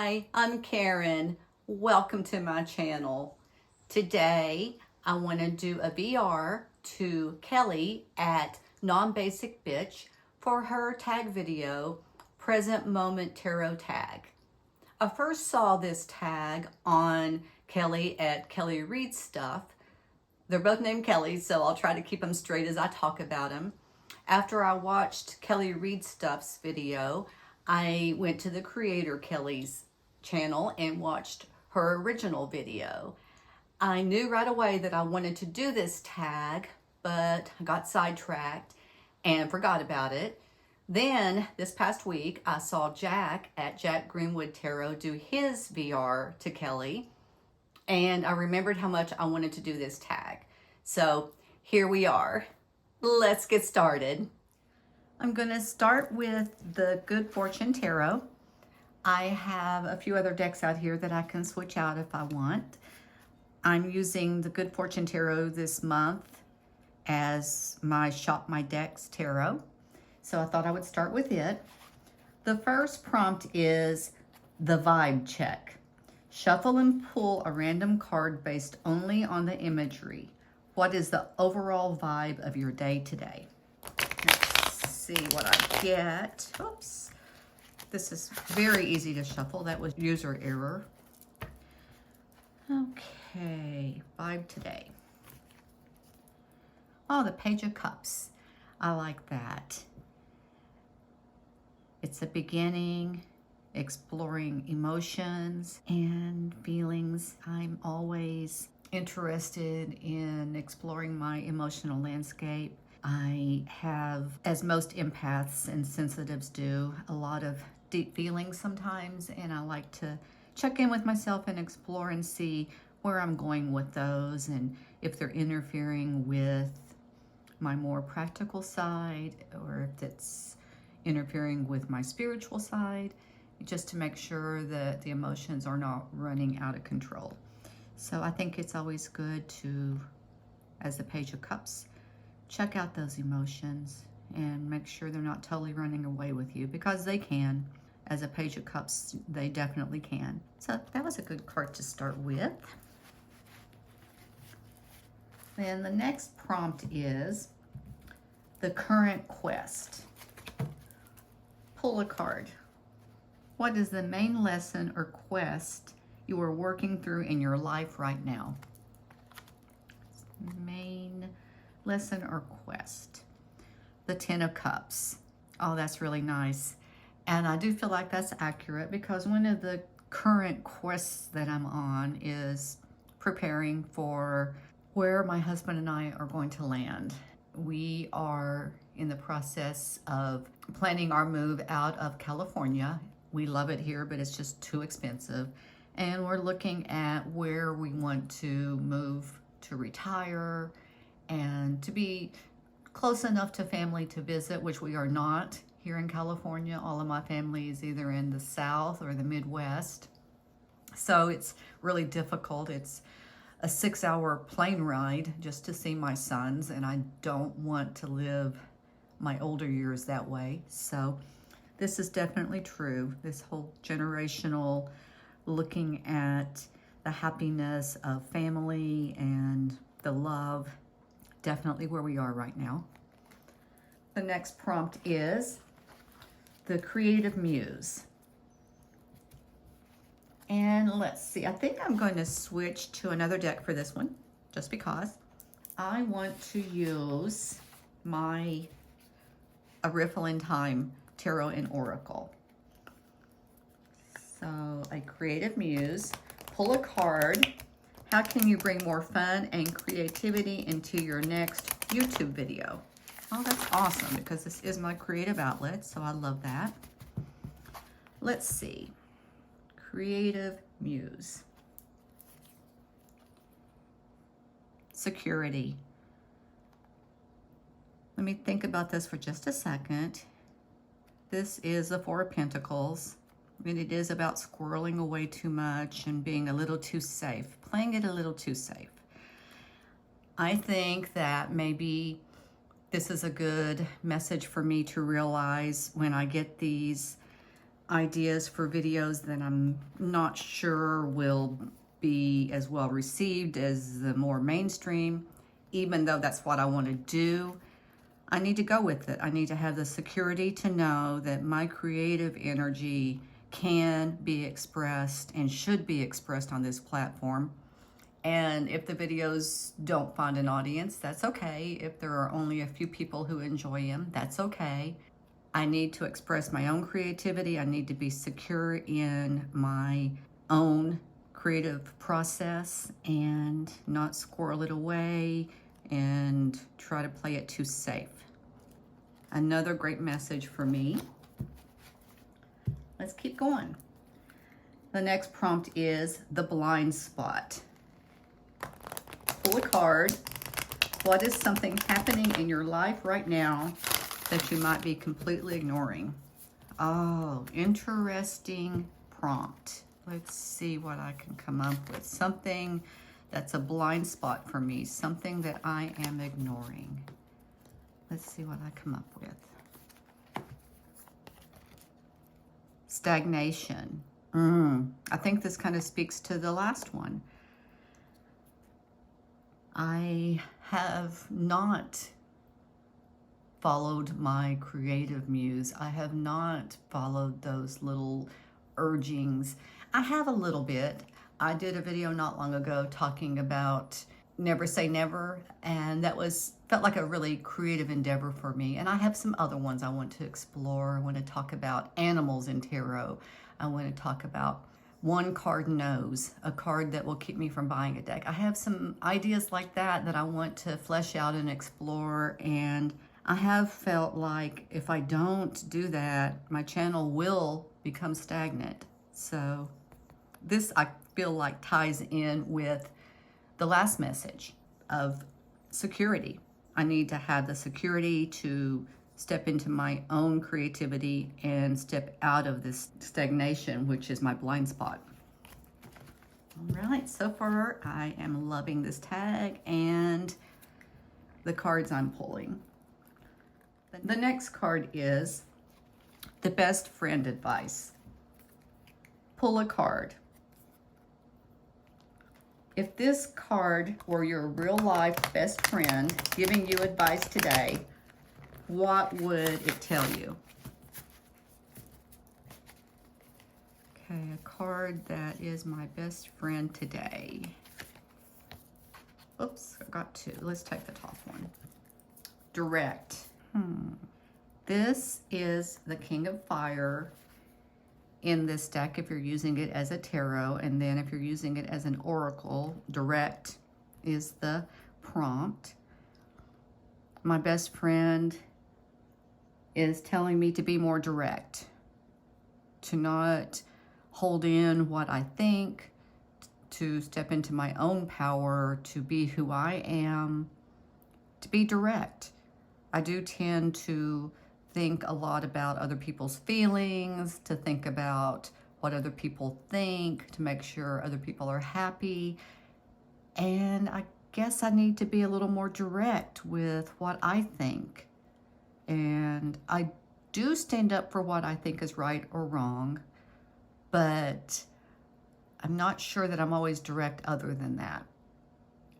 Hi, I'm Karen. Welcome to my channel. Today, I want to do a VR to Kelly at Non-Basic Bitch for her tag video, Present Moment Tarot Tag. I first saw this tag on Kelly at Kelly Reads Stuff. They're both named Kelly, so I'll try to keep them straight as I talk about them. After I watched Kelly Reads Stuff's video, I went to the creator Kelly's channel and watched her original video. I knew right away that I wanted to do this tag, but I got sidetracked and forgot about it. Then this past week, I saw Jack at Jack Greenwood Tarot do his VR to Kelly, and I remembered how much I wanted to do this tag. So here we are. Let's get started. I'm going to start with the Good Fortune Tarot. I have a few other decks out here that I can switch out if I want. I'm using the Good Fortune Tarot this month as my Shop My Decks Tarot. So I thought I would start with it. The first prompt is the vibe check. Shuffle and pull a random card based only on the imagery. What is the overall vibe of your day today? Let's see what I get. Oops. This is very easy to shuffle. That was user error. Okay, vibe today. Oh, the Page of Cups. I like that. It's a beginning, exploring emotions and feelings. I'm always interested in exploring my emotional landscape. I have, as most empaths and sensitives do, a lot of deep feelings sometimes, and I like to check in with myself and explore and see where I'm going with those and if they're interfering with my more practical side or if it's interfering with my spiritual side, just to make sure that the emotions are not running out of control. So I think it's always good to, as the Page of Cups, check out those emotions and make sure they're not totally running away with you, because they can. As a Page of Cups, they definitely can. So that was a good card to start with. Then the next prompt is the current quest. Pull a card. What is the main lesson or quest you are working through in your life right now? Main lesson or quest. The Ten of Cups. Oh, that's really nice. And I do feel like that's accurate, because one of the current quests that I'm on is preparing for where my husband and I are going to land. We are in the process of planning our move out of California. We love it here, but it's just too expensive. And we're looking at where we want to move to retire and to be close enough to family to visit, which we are not here in California. All of my family is either in the South or the Midwest. So it's really difficult. It's a 6-hour plane ride just to see my sons, and I don't want to live my older years that way. So this is definitely true. This whole generational looking at the happiness of family and the love, definitely where we are right now. The next prompt is the creative muse. And let's see, I think I'm going to switch to another deck for this one, just because I want to use my A Riffle in Time Tarot and Oracle. So a creative muse, pull a card. How can you bring more fun and creativity into your next YouTube video? Oh, that's awesome, because this is my creative outlet, so I love that. Let's see. Creative muse. Security. Let me think about this for just a second. This is the Four of Pentacles, and it is about squirreling away too much and being a little too safe, playing it a little too safe. I think that maybe this is a good message for me to realize when I get these ideas for videos that I'm not sure will be as well received as the more mainstream, even though that's what I want to do. I need to go with it. I need to have the security to know that my creative energy can be expressed and should be expressed on this platform. And if the videos don't find an audience, that's okay. If there are only a few people who enjoy them, that's okay. I need to express my own creativity. I need to be secure in my own creative process and not squirrel it away and try to play it too safe. Another great message for me. Let's keep going. The next prompt is the blind spot. Pull a card. What is something happening in your life right now that you might be completely ignoring? Oh, interesting prompt. Let's see what I can come up with. Something that's a blind spot for me, something that I am ignoring. Let's see what I come up with. Stagnation. I think this kind of speaks to the last one. I have not followed my creative muse. I have not followed those little urgings. I have a little bit. I did a video not long ago talking about never say never, and that felt like a really creative endeavor for me. And I have some other ones I want to explore. I want to talk about animals in tarot. I want to talk about one card knows, a card that will keep me from buying a deck. I have some ideas like that I want to flesh out and explore, and I have felt like if I don't do that, my channel will become stagnant. So this, I feel like, ties in with the last message of security. I need to have the security to step into my own creativity and step out of this stagnation, which is my blind spot. All right, so far I am loving this tag and the cards I'm pulling. The next card is the best friend advice. Pull a card. If this card were your real life best friend giving you advice today, what would it tell you? Okay, a card that is my best friend today. Oops, I got two. Let's take the top one. Direct. This is the King of Fire in this deck if you're using it as a tarot, and then if you're using it as an oracle, direct is the prompt. My best friend is telling me to be more direct, to not hold in what I think, to step into my own power, to be who I am, to be direct. I do tend to think a lot about other people's feelings, to think about what other people think, to make sure other people are happy. And I guess I need to be a little more direct with what I think. And I do stand up for what I think is right or wrong, but I'm not sure that I'm always direct other than that.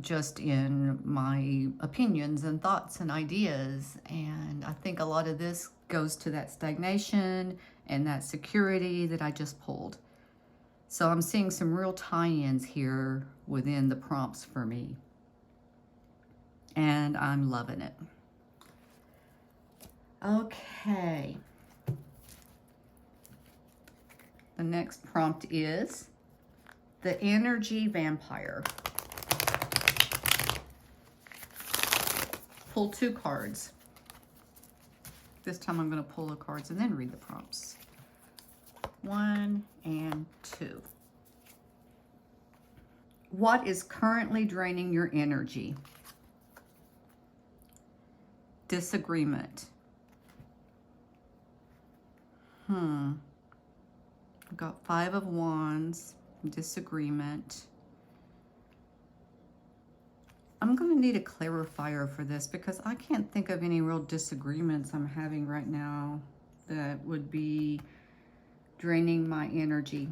Just in my opinions and thoughts and ideas. And I think a lot of this goes to that stagnation and that security that I just pulled. So I'm seeing some real tie-ins here within the prompts for me. And I'm loving it. Okay. The next prompt is the Energy Vampire. Pull two cards. This time I'm going to pull the cards and then read the prompts. 1 and 2. What is currently draining your energy? Disagreement. I've got 5 of Wands, disagreement. I'm going to need a clarifier for this because I can't think of any real disagreements I'm having right now that would be draining my energy.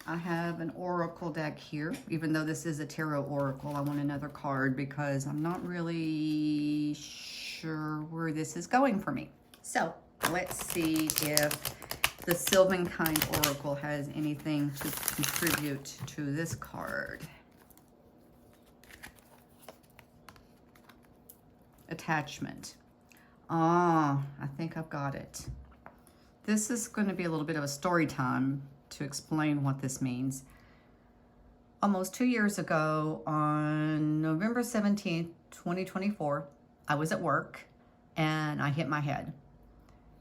I have an oracle deck here. Even though this is a tarot oracle, I want another card because I'm not really sure where this is going for me. So let's see if the Sylvan-Kind oracle has anything to contribute to this card. Attachment. Ah, I think I've got it. This is going to be a little bit of a story time to explain what this means. Almost 2 years ago, on November 17th, 2024, I was at work and I hit my head.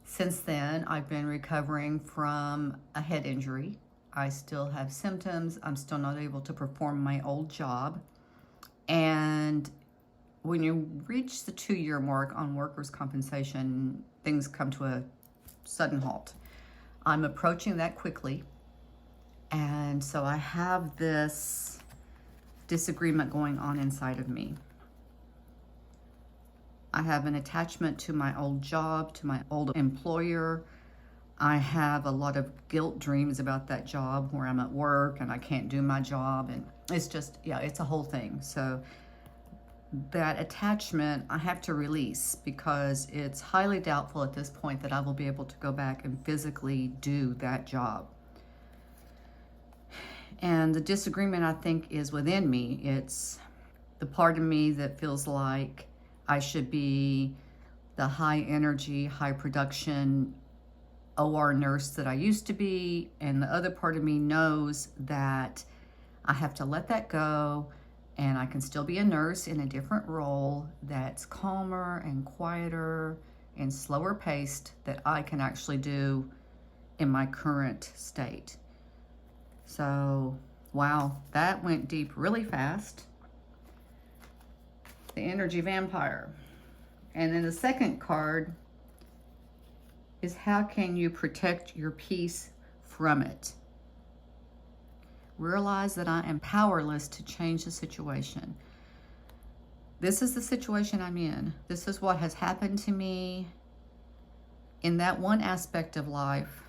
Since then, I've been recovering from a head injury. I still have symptoms. I'm still not able to perform my old job. And when you reach the 2-year mark on workers' compensation, things come to a sudden halt. I'm approaching that quickly. And so I have this disagreement going on inside of me. I have an attachment to my old job, to my old employer. I have a lot of guilt dreams about that job where I'm at work and I can't do my job. And it's just, yeah, it's a whole thing. So that attachment I have to release because it's highly doubtful at this point that I will be able to go back and physically do that job. And the disagreement, I think, is within me. It's the part of me that feels like I should be the high energy, high production OR nurse that I used to be. And the other part of me knows that I have to let that go and I can still be a nurse in a different role that's calmer and quieter and slower paced that I can actually do in my current state. So, wow, that went deep really fast. The energy vampire. And then the second card is how can you protect your peace from it? Realize that I am powerless to change the situation. This is the situation I'm in. This is what has happened to me. In that one aspect of life,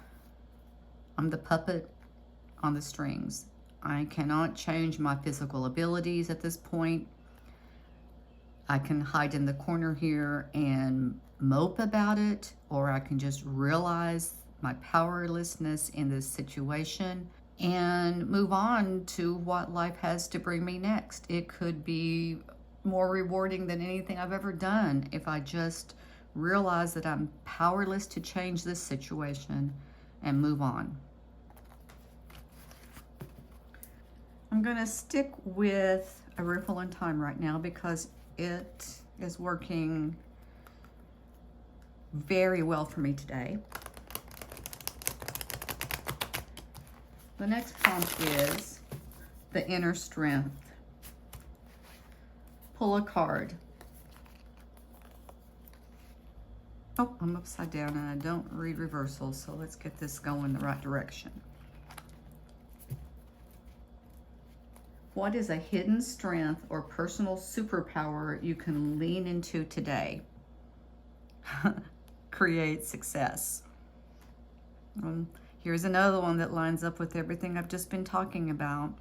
I'm the puppet on the strings. I cannot change my physical abilities at this point. I can hide in the corner here and mope about it, or I can just realize my powerlessness in this situation and move on to what life has to bring me next. It could be more rewarding than anything I've ever done if I just realize that I'm powerless to change this situation and move on. I'm going to stick with a Ripple in Time right now because it is working very well for me today. The next prompt is the inner strength. Pull a card. Oh, I'm upside down and I don't read reversals, so let's get this going the right direction. What is a hidden strength or personal superpower you can lean into today? Create success. Here's another one that lines up with everything I've just been talking about.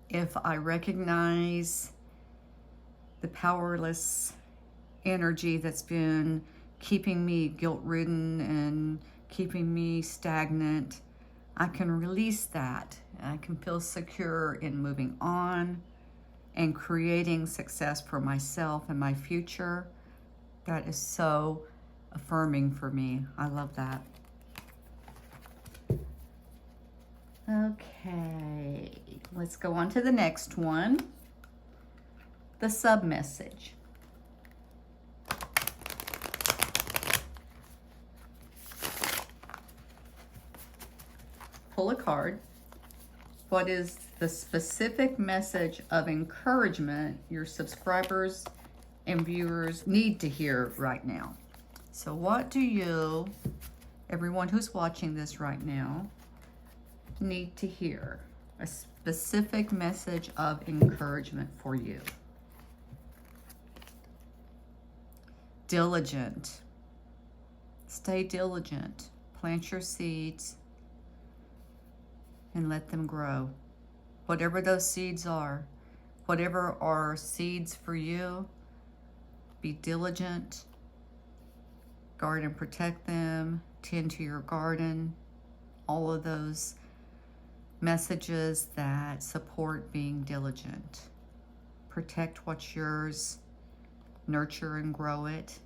If I recognize the powerless energy that's been keeping me guilt-ridden and keeping me stagnant, I can release that. I can feel secure in moving on and creating success for myself and my future. That is so affirming for me. I love that. Okay, let's go on to the next one. The sub-message. Pull a card. What is the specific message of encouragement your subscribers and viewers need to hear right now? So what do you, everyone who's watching this right now, need to hear? A specific message of encouragement for you. Diligent. Stay diligent. Plant your seeds. and let them grow. Whatever those seeds are, whatever are seeds for you, be diligent, guard and protect them, tend to your garden, all of those messages that support being diligent. Protect what's yours, nurture and grow it.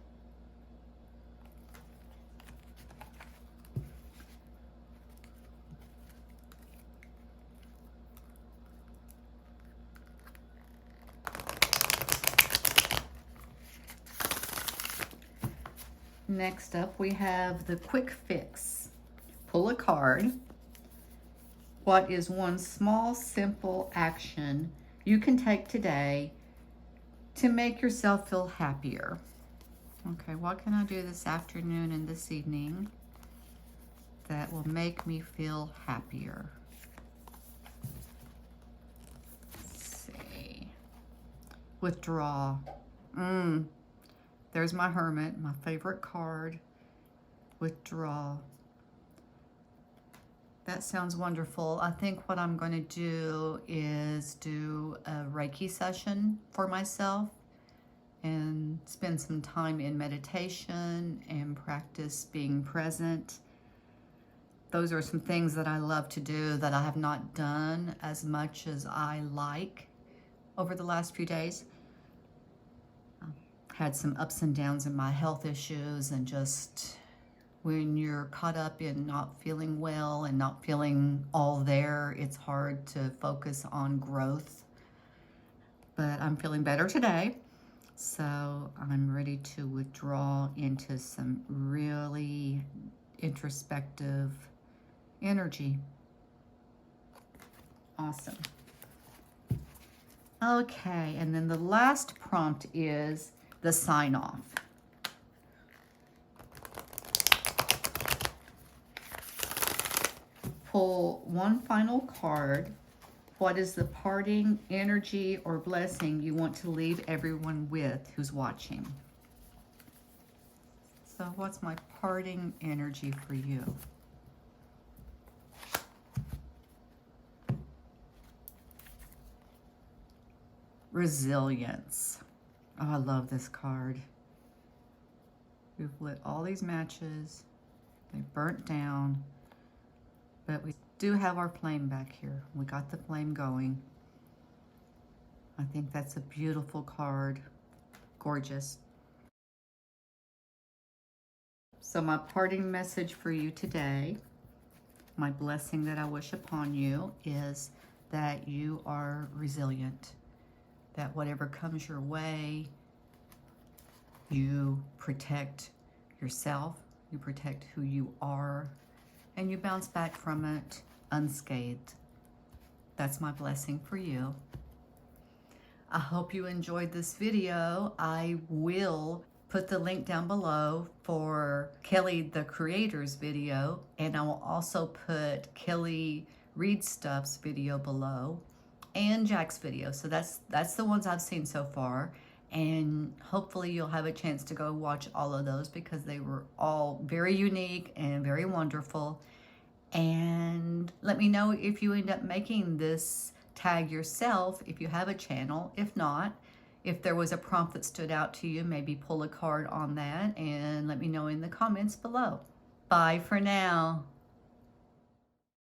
Next up, we have the quick fix. Pull a card. What is one small, simple action you can take today to make yourself feel happier? Okay, what can I do this afternoon and this evening that will make me feel happier? Let's see. Withdraw. There's my Hermit, my favorite card. Withdraw. That sounds wonderful. I think what I'm going to do is do a Reiki session for myself and spend some time in meditation and practice being present. Those are some things that I love to do that I have not done as much as I like over the last few days. Had some ups and downs in my health issues, and just when you're caught up in not feeling well and not feeling all there, it's hard to focus on growth. But I'm feeling better today, so I'm ready to withdraw into some really introspective energy. Awesome. Okay, and then the last prompt is the sign off. Pull one final card. What is the parting energy or blessing you want to leave everyone with who's watching? So what's my parting energy for you? Resilience. Oh, I love this card. We've lit all these matches. They burnt down, but we do have our flame back here. We got the flame going. I think that's a beautiful card. Gorgeous. So my parting message for you today, my blessing that I wish upon you, is that you are resilient. That whatever comes your way, you protect yourself, you protect who you are, and you bounce back from it unscathed. That's my blessing for you. I hope you enjoyed this video. I will put the link down below for Kelly the Creator's video, and I will also put Kelly Read Stuff's video below, and Jack's video. So that's the ones I've seen so far, and hopefully you'll have a chance to go watch all of those because they were all very unique and very wonderful. And let me know if you end up making this tag yourself, if you have a channel. If not, if there was a prompt that stood out to you, maybe pull a card on that and let me know in the comments below. Bye for now.